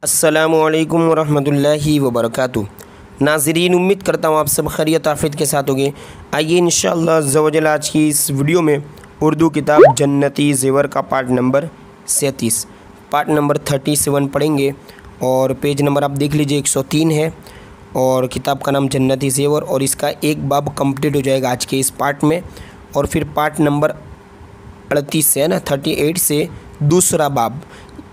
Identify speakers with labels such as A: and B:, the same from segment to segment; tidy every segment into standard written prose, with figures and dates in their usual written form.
A: अस्सलामुअलैकुम वरहमतुल्लाहि वबरकातुहू। नाज़रीन, उम्मीद करता हूँ आप सब खैरियत आफियत के साथ होंगे। आइए इंशाअल्लाह अज़्ज़वजल आज की इस वीडियो में उर्दू किताब जन्नती ज़ेवर का पार्ट नंबर 37 पार्ट नंबर 37 पढ़ेंगे और पेज नंबर आप देख लीजिए 103 है और किताब का नाम जन्नती ज़ेवर और इसका एक बाब कंप्लीट हो जाएगा आज के इस पार्ट में। और फिर पार्ट नंबर 38 से है ना 38 से दूसरा बाब।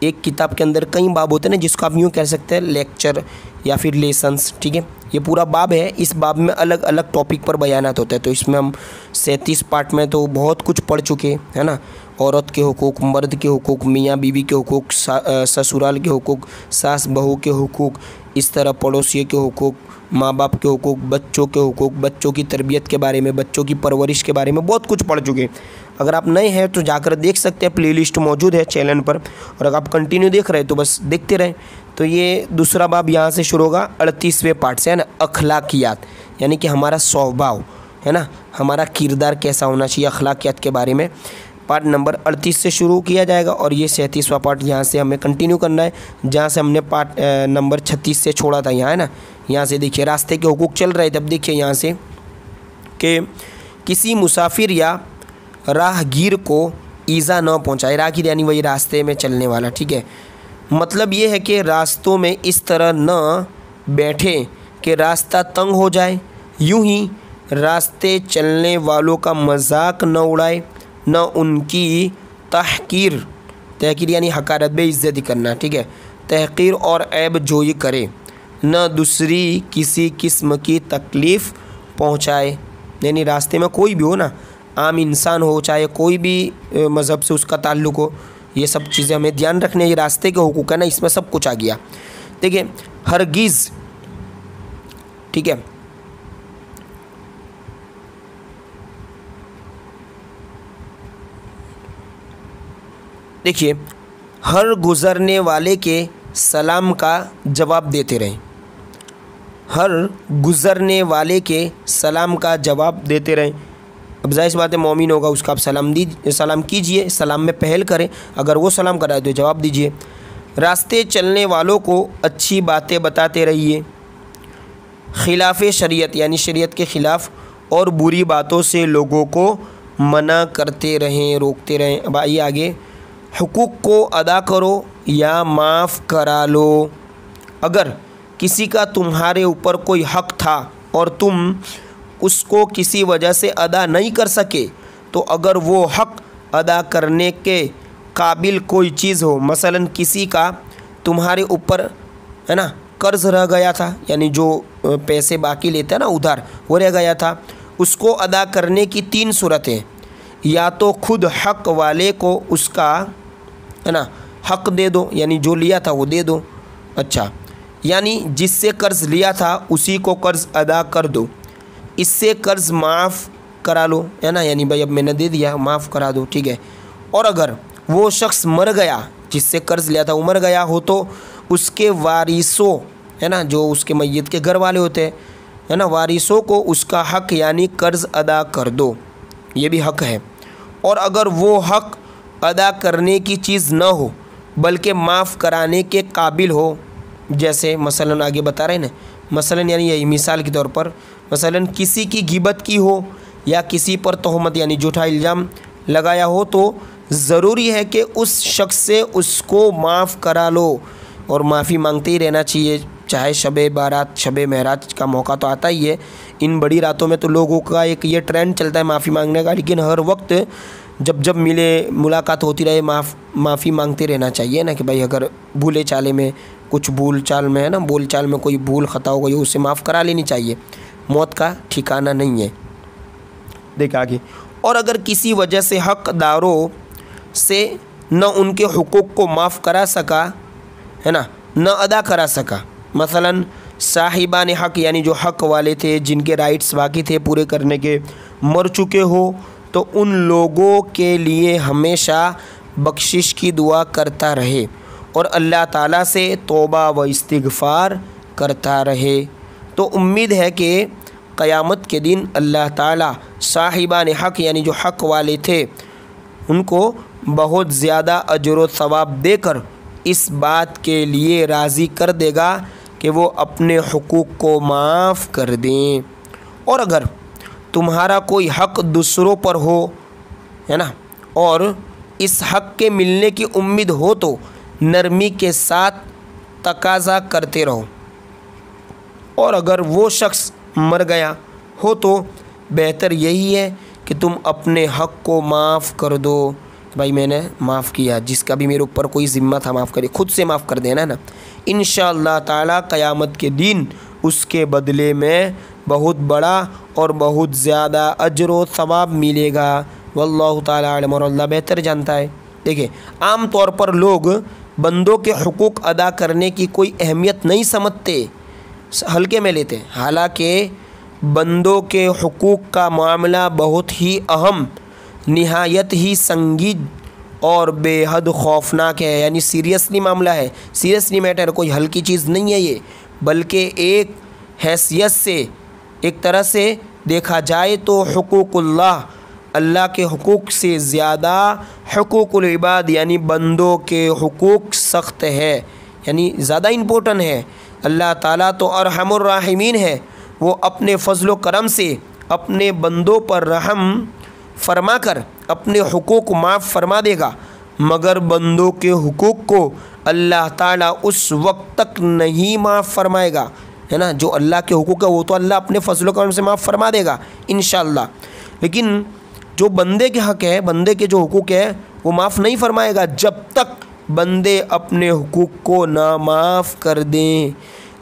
A: एक किताब के अंदर कई बाब होते हैं ना, जिसको आप यूँ कह सकते हैं लेक्चर या फिर लेसन्स। ठीक है, ये पूरा बाब है। इस बाब में अलग अलग टॉपिक पर बयानात होते हैं। तो इसमें हम 37 पार्ट में तो बहुत कुछ पढ़ चुके हैं ना। औरत के हुकूक, मर्द के हुकूक, मियाँ बीवी के हुकूक, ससुराल के हुकूक, सास बहू के हुकूक, इस तरह पड़ोसी के हुकूक, माँ बाप के हुकूक, बच्चों के हुकूक, बच्चों की तरबियत के बारे में, बच्चों की परवरिश के बारे में बहुत कुछ पढ़ चुके हैं। अगर आप नए हैं तो जाकर देख सकते हैं, प्लेलिस्ट मौजूद है चैनल पर। और अगर आप कंटिन्यू देख रहे हैं तो बस देखते रहें। तो ये दूसरा बाब यहाँ से शुरू होगा 38वें पार्ट से, है ना। अखलाकियात यानी कि हमारा स्वभाव, है ना, हमारा किरदार कैसा होना चाहिए, अखलाकियात के बारे में पार्ट नंबर 38 से शुरू किया जाएगा। और ये 37वां पार्ट यहाँ से हमें कंटिन्यू करना है, जहाँ से हमने पार्ट नंबर 36 से छोड़ा था। यहाँ है ना, यहाँ से देखिए रास्ते के हुकूक चल रहे थे। अब देखिए यहाँ से कि किसी मुसाफिर या राहगीर को ईज़ा न पहुँचाए। राहगीर यानी वही रास्ते में चलने वाला। ठीक है, मतलब ये है कि रास्तों में इस तरह न बैठे कि रास्ता तंग हो जाए। यूं ही रास्ते चलने वालों का मजाक न उड़ाए, न उनकी तहकीर यानी हकारत बेइज्जती करना। ठीक है, तहकीर और ऐब जोई करे, न दूसरी किसी किस्म की तकलीफ़ पहुँचाए। यानी रास्ते में कोई भी हो ना, आम इंसान हो चाहे कोई भी मज़हब से उसका ताल्लुक़ हो, ये सब चीज़ें हमें ध्यान रखने। ये रास्ते के हुकूक है ना, इसमें सब कुछ आ गया। देखिए हरगिज़, ठीक है, देखिए हर गुज़रने वाले के सलाम का जवाब देते रहें। हर गुज़रने वाले के सलाम का जवाब देते रहें। अब जाहिर सी बात है, मोमिन होगा उसका आप सलाम कीजिए, सलाम में पहल करें। अगर वो सलाम कराए तो जवाब दीजिए। रास्ते चलने वालों को अच्छी बातें बताते रहिए। खिलाफ शरीयत यानी शरीयत के ख़िलाफ़ और बुरी बातों से लोगों को मना करते रहें, रोकते रहें। अब आइए आगे। हुकूक को अदा करो या माफ़ करा लो। अगर किसी का तुम्हारे ऊपर कोई हक़ था और तुम उसको किसी वजह से अदा नहीं कर सके, तो अगर वो हक़ अदा करने के काबिल कोई चीज़ हो, मसलन किसी का तुम्हारे ऊपर, है ना, कर्ज़ रह गया था, यानी जो पैसे बाकी लेते हैं ना उधार, वो रह गया था, उसको अदा करने की 3 सूरतें। या तो खुद हक़ वाले को उसका, है ना, हक़ दे दो, यानी जो लिया था वो दे दो। अच्छा, यानी जिससे कर्ज़ लिया था उसी को कर्ज़ अदा कर दो। इससे कर्ज़ माफ़ करा लो, है ना, यानी भाई अब मैंने दे दिया, माफ़ करा दो। ठीक है, और अगर वो शख्स मर गया जिससे कर्ज़ लिया था, वो मर गया हो, तो उसके वारिसों, है ना, जो उसके मैयत के घर वाले होते हैं, है ना, वारिसों को उसका हक़ यानी कर्ज़ अदा कर दो। ये भी हक़ है। और अगर वो हक़ अदा करने की चीज़ न हो बल्कि माफ़ कराने के काबिल हो, जैसे मसलन आगे बता रहे हैं ना, मसलन यानी यही मिसाल के तौर पर, मसलन किसी की गिबत की हो या किसी पर तोहमत यानी झूठा इल्ज़ाम लगाया हो, तो ज़रूरी है कि उस शख्स से उसको माफ़ करा लो और माफ़ी मांगते ही रहना चाहिए। चाहे शब बारात, शब महराज का मौका तो आता ही है। इन बड़ी रातों में तो लोगों का एक ये ट्रेंड चलता है माफ़ी मांगने का, लेकिन हर वक्त जब जब मुलाकात होती रहे माफ़ी मांगते रहना चाहिए ना, कि भाई अगर भूले चाले में कुछ भूल चाल में, है ना, बोल चाल में कोई भूल ख़ता हो गई हो, उसे माफ़ करा लेनी चाहिए। मौत का ठिकाना नहीं है। देख आगे। और अगर किसी वजह से हक़दारों से न उनके हुकूक को माफ़ करा सका, है ना, न अदा करा सका, मसलन साहिबान हक़ यानी जो हक़ वाले थे, जिनके राइट्स बाकी थे पूरे करने के, मर चुके हो, तो उन लोगों के लिए हमेशा बख्शिश की दुआ करता रहे और अल्लाह ताला से तौबा व इस्तिग़फ़ार करता रहे। तो उम्मीद है कि क़यामत के दिन अल्लाह ताला साहिबान हक़ यानी जो हक़ वाले थे उनको बहुत ज़्यादा अजर व सवाब देकर इस बात के लिए राज़ी कर देगा कि वो अपने हुकूक को माफ़ कर दें। और अगर तुम्हारा कोई हक़ दूसरों पर हो, है ना, और इस हक़ के मिलने की उम्मीद हो तो नरमी के साथ तकाज़ा करते रहो। और अगर वो शख्स मर गया हो तो बेहतर यही है कि तुम अपने हक़ को माफ़ कर दो। भाई मैंने माफ़ किया, जिसका भी मेरे ऊपर कोई ज़िम्मा था माफ़ करिए, खुद से माफ़ कर देना ना। इंशाअल्लाह ताला क़यामत के दिन उसके बदले में बहुत बड़ा और बहुत ज़्यादा अजर व सवाब मिलेगा। वल्लाहु ताला अलम, और अल्लाह बेहतर जानता है। देखिए, आम तौर पर लोग बंदों के हुकूक अदा करने की कोई अहमियत नहीं समझते, हल्के में लेते हैं। हालांकि बंदों के हुकूक का मामला बहुत ही अहम, निहायत ही संगीन और बेहद खौफनाक है। यानी सीरियसली मामला है, सीरियसली मैटर, कोई हल्की चीज़ नहीं है ये, बल्कि एक हैसियत से, एक तरह से देखा जाए तो हुकूकुल्लाह, अल्लाह के हुकूक से ज़्यादा हुकूकुल इबाद यानी बंदों के हुकूक सख्त है, यानी ज़्यादा इम्पोर्टेंट है। अल्लाह ताला तो अरहमुर राहिमीन है, वो अपने फ़ज़्ल व करम से अपने बंदों पर रहम फरमाकर अपने हुकूक माफ़ फरमा देगा, मगर बंदों के हुकूक को अल्लाह ताला उस वक्त तक नहीं माफ़ फरमाएगा, है ना। जो अल्लाह के हुकूक है वो तो अल्लाह अपने फ़ज़्ल व करम से माफ़ फरमा देगा इंशाअल्लाह, लेकिन जो बंदे के हक़ है, बंदे के जो हुकूक है वो माफ़ नहीं फरमाएगा जब तक बंदे अपने हुकूक को ना माफ़ कर दें।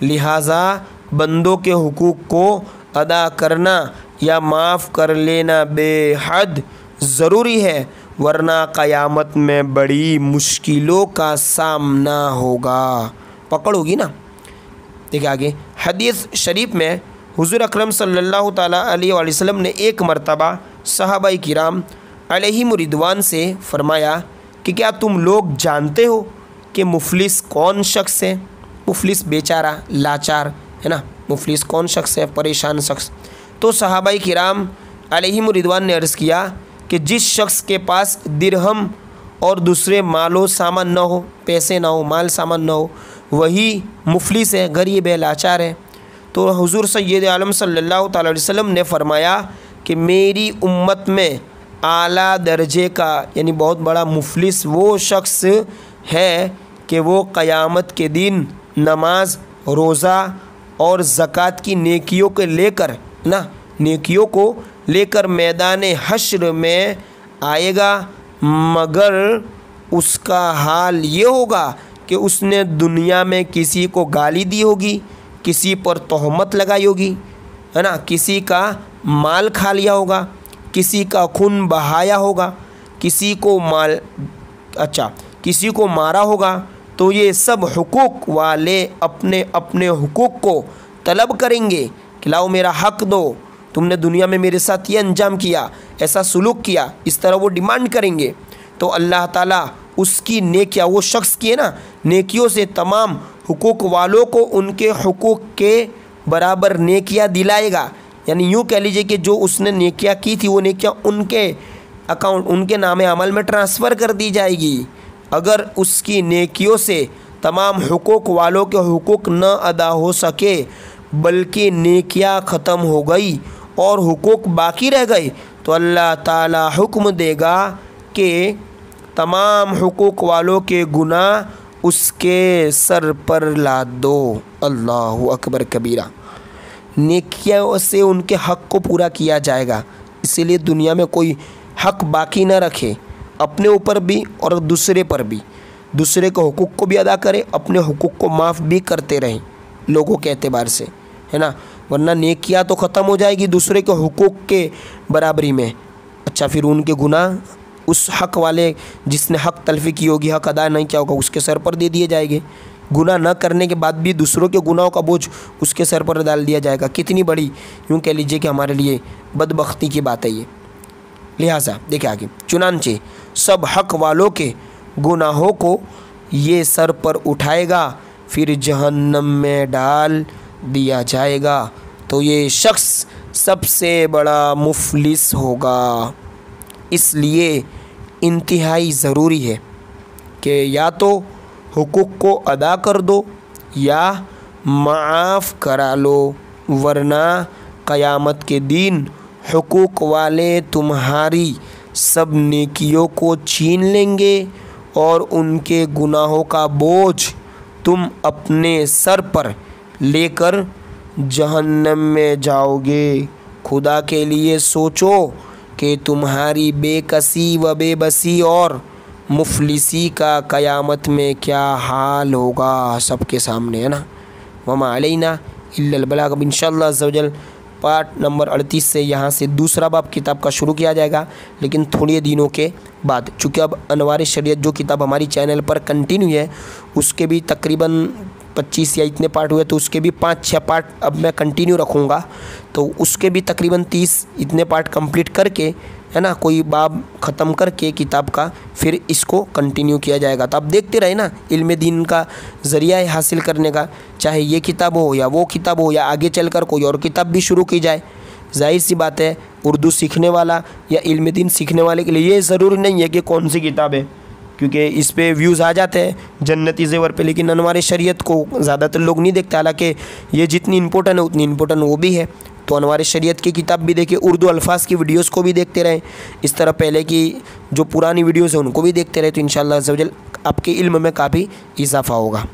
A: लिहाजा बंदों के हुकूक को अदा करना या माफ़ कर लेना बेहद ज़रूरी है, वरना क़यामत में बड़ी मुश्किलों का सामना होगा, पकड़ होगी ना। देखिए आगे हदीस शरीफ में हुज़ूर अकरम सल्लल्लाहु ताला अलैहि वसल्लम ने एक मरतबा सहाबाए किराम अलैहिम रिदवान से फरमाया कि क्या तुम लोग जानते हो कि मुफलिस कौन शख्स है। मुफलिस बेचारा, लाचार, है ना, मुफलिस कौन शख्स है, परेशान शख्स। तो सहाबाए किराम अलैहिम रिदवान ने अर्ज़ किया कि जिस शख्स के पास दिरहम और दूसरे मालो सामान न हो, पैसे ना हो, माल सामान न हो, वही मुफलिस है, गरीब है, लाचार है। तो हुज़ूर सय्यद आलम सल्लल्लाहु अलैहि वसल्लम ने फरमाया कि मेरी उम्मत में आला दर्जे का यानी बहुत बड़ा मुफलिस वो शख्स है कि वो क़यामत के दिन नमाज, रोज़ा और ज़कात की नेकियों को लेकर ना, नेकियों को लेकर मैदान हश्र में आएगा, मगर उसका हाल ये होगा कि उसने दुनिया में किसी को गाली दी होगी, किसी पर तोहमत लगाई होगी, है ना, किसी का माल खा लिया होगा, किसी का खून बहाया होगा, किसी को मारा होगा। तो ये सब हुकूक वाले अपने अपने हुकूक को तलब करेंगे कि लाओ मेरा हक़ दो, तुमने दुनिया में मेरे साथ ये अंजाम किया, ऐसा सुलूक किया, इस तरह वो डिमांड करेंगे। तो अल्लाह ताला उसकी नेकियां, वो शख्स की है ना, नेकियों से तमाम हुकूक वालों को उनके हुकूक के बराबर नेकियां दिलाएगा। यानी यूँ कह लीजिए कि जो उसने नेकियां की थी वो नेकियां उनके अकाउंट, उनके नाम अमल में ट्रांसफ़र कर दी जाएगी। अगर उसकी नेकियों से तमाम हुकूक वालों के हुकूक न अदा हो सके, बल्कि नेकियां ख़त्म हो गई और हुकूक बाकी रह गए, तो अल्लाह ताला हुक्म देगा कि तमाम हुकूक वालों के गुनाह उसके सर पर ला दो। अल्लाहु अकबर कबीरा। नेकियों से उनके हक़ को पूरा किया जाएगा। इसीलिए दुनिया में कोई हक़ बाकी न रखे, अपने ऊपर भी और दूसरे पर भी, दूसरे के हुकूक को भी अदा करें, अपने हुकूक को माफ़ भी करते रहें लोगों के एतबार से, है ना, वरना नेकियां तो ख़त्म हो जाएगी दूसरे के हुकूक के बराबरी में। अच्छा, फिर उनके गुनाह उस हक़ वाले जिसने हक़ तलफ़ी की होगी, हक़ अदा नहीं किया होगा, उसके सर पर दे दिए जाएंगे। गुनाह न करने के बाद भी दूसरों के गुनाहों का बोझ उसके सर पर डाल दिया जाएगा। कितनी बड़ी यूँ कह लीजिए कि हमारे लिए बदबख्ती की बात है ये। लिहाजा देखिए आगे, चुनांचे सब हक़ वालों के गुनाहों को ये सर पर उठाएगा, फिर जहन्नम में डाल दिया जाएगा। तो ये शख्स सबसे बड़ा मुफलिस होगा। इसलिए इंतहाई ज़रूरी है कि या तो हुकूक को अदा कर दो या माफ़ करा लो, वरना क़यामत के दिन हुकूक वाले तुम्हारी सब नेकियों को छीन लेंगे और उनके गुनाहों का बोझ तुम अपने सर पर लेकर जहन्नम में जाओगे। खुदा के लिए सोचो कि तुम्हारी बेकसी व बेबसी और मुफलिसी का क़यामत में क्या हाल होगा, सबके सामने, है ना। वमा अलैना इल्लल बलाग। अब इंशाअल्लाह अज़्ज़ा वजल पार्ट नंबर 38 से यहाँ से दूसरा बाब किताब का शुरू किया जाएगा, लेकिन थोड़े दिनों के बाद, चूँकि अब अनवार शरीयत जो किताब हमारी चैनल पर कंटिन्यू है उसके भी तकरीबन 25 या इतने पार्ट हुए, तो उसके भी 5-6 पार्ट अब मैं कंटिन्यू रखूँगा, तो उसके भी तकरीबन 30 इतने पार्ट कंप्लीट करके, है ना, कोई बाब ख़त्म करके किताब का फिर इसको कंटिन्यू किया जाएगा। तो आप देखते रहे ना, इल्म दीन का ज़रिया है हासिल करने का, चाहे ये किताब हो या वो किताब हो या आगे चलकर कोई और किताब भी शुरू की जाए। जाहिर सी बात है उर्दू सीखने वाला या इल्म दीन सीखने वाले के लिए ये ज़रूरी नहीं है कि कौन सी किताब है, क्योंकि इस पे व्यूज़ आ जाते हैं जन्नती ज़ेवर पे, लेकिन अनवार शरीयत को ज़्यादातर लोग नहीं देखते, हालांकि ये जितनी इम्पोर्टेंट है उतनी इम्पोर्टेंट वो भी है। तो अनवार शरीयत की किताब भी देखिए, उर्दू अल्फाज़ की वीडियोस को भी देखते रहें, इस तरह पहले की जो पुरानी वीडियोस हैं उनको भी देखते रहे, तो इंशाअल्लाह अज़्ज़ा वजल आपके इल्म में काफ़ी इजाफ़ा होगा।